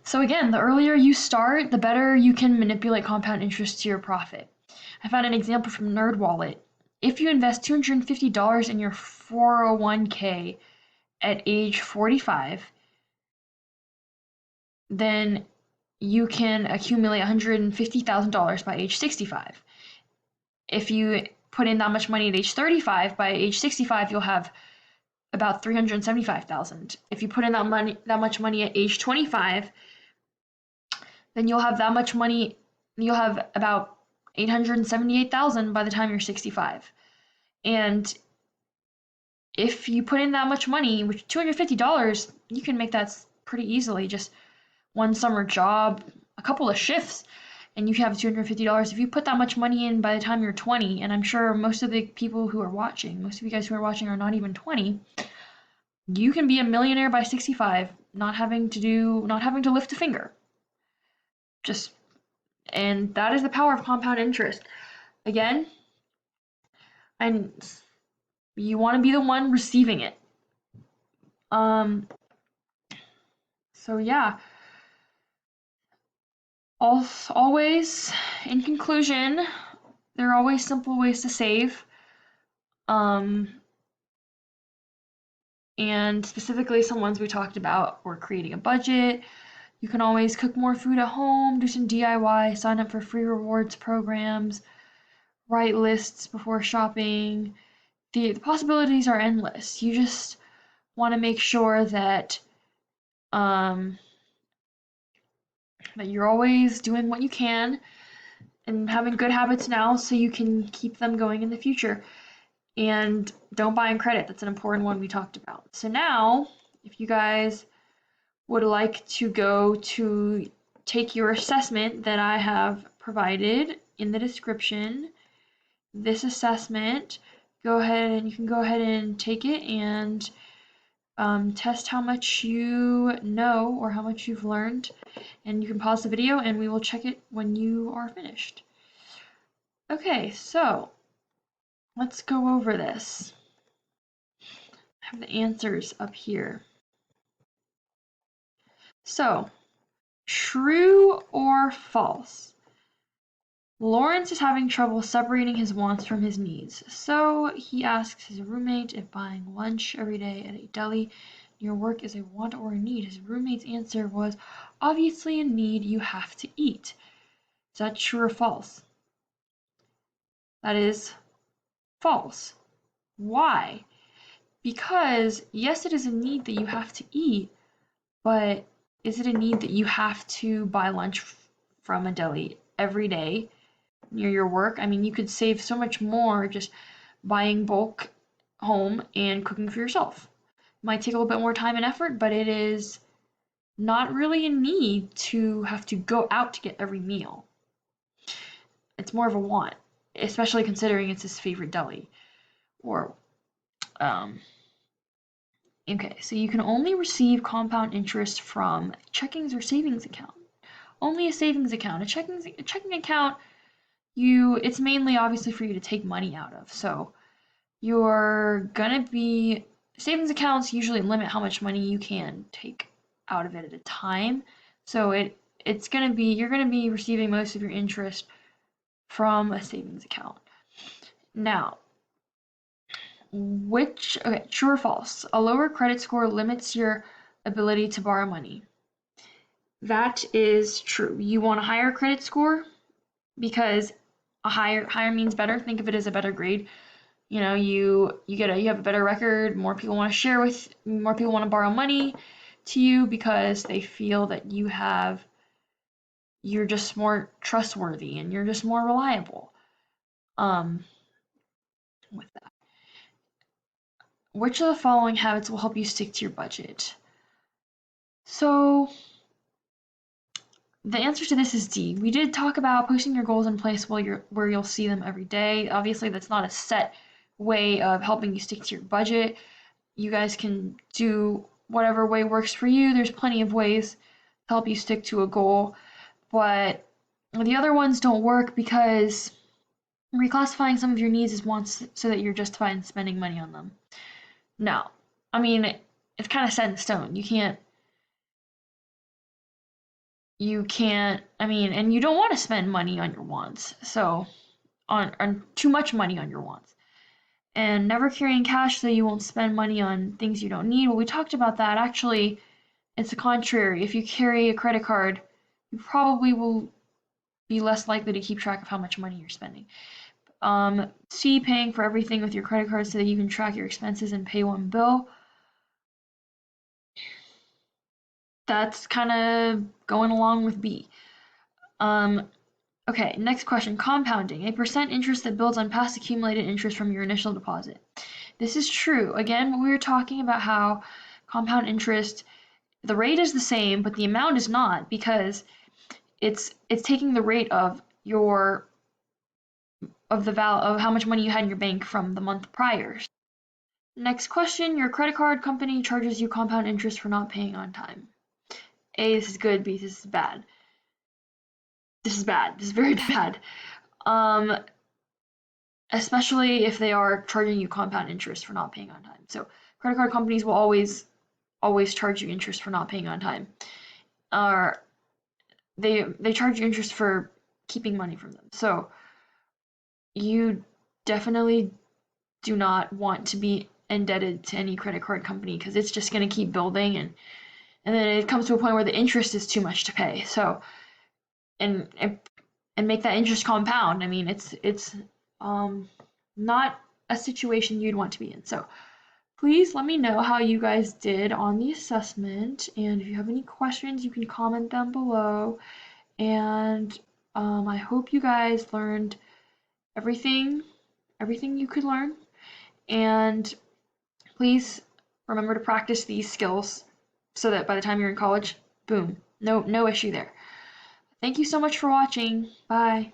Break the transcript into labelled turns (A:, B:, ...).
A: So again, the earlier you start, the better you can manipulate compound interest to your profit. I found an example from NerdWallet. If you invest $250 in your 401k at age 45, then you can accumulate $150,000 by age 65. If you put in that much money at age 35, by age 65 you'll have about 375,000. If you put in that much money at age 25, then you'll have that much money, you'll have about 878,000 by the time you're 65. And if you put in that much money, which $250, you can make that pretty easily, just one summer job, a couple of shifts, and you have $250. If you put that much money in by the time you're 20, and I'm sure most of the people who are watching, most of you guys who are watching are not even 20, you can be a millionaire by 65, not having to lift a finger. Just And that is the power of compound interest. Again, and you want to be the one receiving it. So yeah, always, in conclusion, there are always simple ways to save. Um, and specifically some ones we talked about were creating a budget. You can always cook more food at home, do some DIY, sign up for free rewards programs, write lists before shopping. The possibilities are endless. You just want to make sure um, that you're always doing what you can and having good habits now so you can keep them going in the future. And don't buy on credit. That's an important one we talked about. So now, if you guys would like to go to take your assessment that I have provided in the description, this assessment, you can go ahead and take it and test how much you know or how much you've learned. And you can pause the video and we will check it when you are finished. Okay, so let's go over this. I have the answers up here. So, true or false? Lawrence is having trouble separating his wants from his needs, so he asks his roommate if buying lunch every day at a deli near work is a want or a need. His roommate's answer was, obviously a need, you have to eat. Is that true or false? That is false. Why? Because yes, it is a need that you have to eat, but is it a need that you have to buy lunch from a deli every day near your work? I mean, you could save so much more just buying bulk home and cooking for yourself. It might take a little bit more time and effort, but it is not really a need to have to go out to get every meal. It's more of a want, especially considering it's his favorite deli. Or, okay, so you can only receive compound interest from checkings or savings account. Only a savings account. A checking account, it's mainly obviously for you to take money out of. So you're gonna be savings accounts usually limit how much money you can take out of it at a time. So you're gonna be receiving most of your interest from a savings account. Now, true or false? A lower credit score limits your ability to borrow money. That is true. You want a higher credit score because a higher means better. Think of it as a better grade. You know, you have a better record, more people want to borrow money to you because they feel that you're just more trustworthy and you're just more reliable. With that. Which of the following habits will help you stick to your budget? So the answer to this is D. We did talk about posting your goals in place where you'll see them every day. Obviously, that's not a set way of helping you stick to your budget. You guys can do whatever way works for you. There's plenty of ways to help you stick to a goal, but the other ones don't work because reclassifying some of your needs as wants so that you're justified in spending money on them. No, I mean, it's kind of set in stone. You can't you can't, I mean, and you don't want to spend money on your wants. So, on too much money on your wants. And never carrying cash so you won't spend money on things you don't need. Well, we talked about that. Actually, it's the contrary. If you carry a credit card, you probably will be less likely to keep track of how much money you're spending. C, paying for everything with your credit card so that you can track your expenses and pay one bill. That's kind of going along with B. Okay, next question. Compounding, a percent interest that builds on past accumulated interest from your initial deposit. This is true. Again, we were talking about how compound interest, the rate is the same, but the amount is not because it's taking the rate of the value of how much money you had in your bank from the month prior. Next question, your credit card company charges you compound interest for not paying on time. A, this is good, B, this is bad. This is bad. This is very bad. Um, Especially if they are charging you compound interest for not paying on time. So credit card companies will always charge you interest for not paying on time. Or they charge you interest for keeping money from them. So you definitely do not want to be indebted to any credit card company because it's just going to keep building and then it comes to a point where the interest is too much to pay. So and and make that interest compound. I mean, it's not a situation you'd want to be in. So please let me know how you guys did on the assessment, and if you have any questions, you can comment them below. And I hope you guys learned everything you could learn. And please remember to practice these skills so that by the time you're in college, boom, no issue there. Thank you so much for watching. Bye.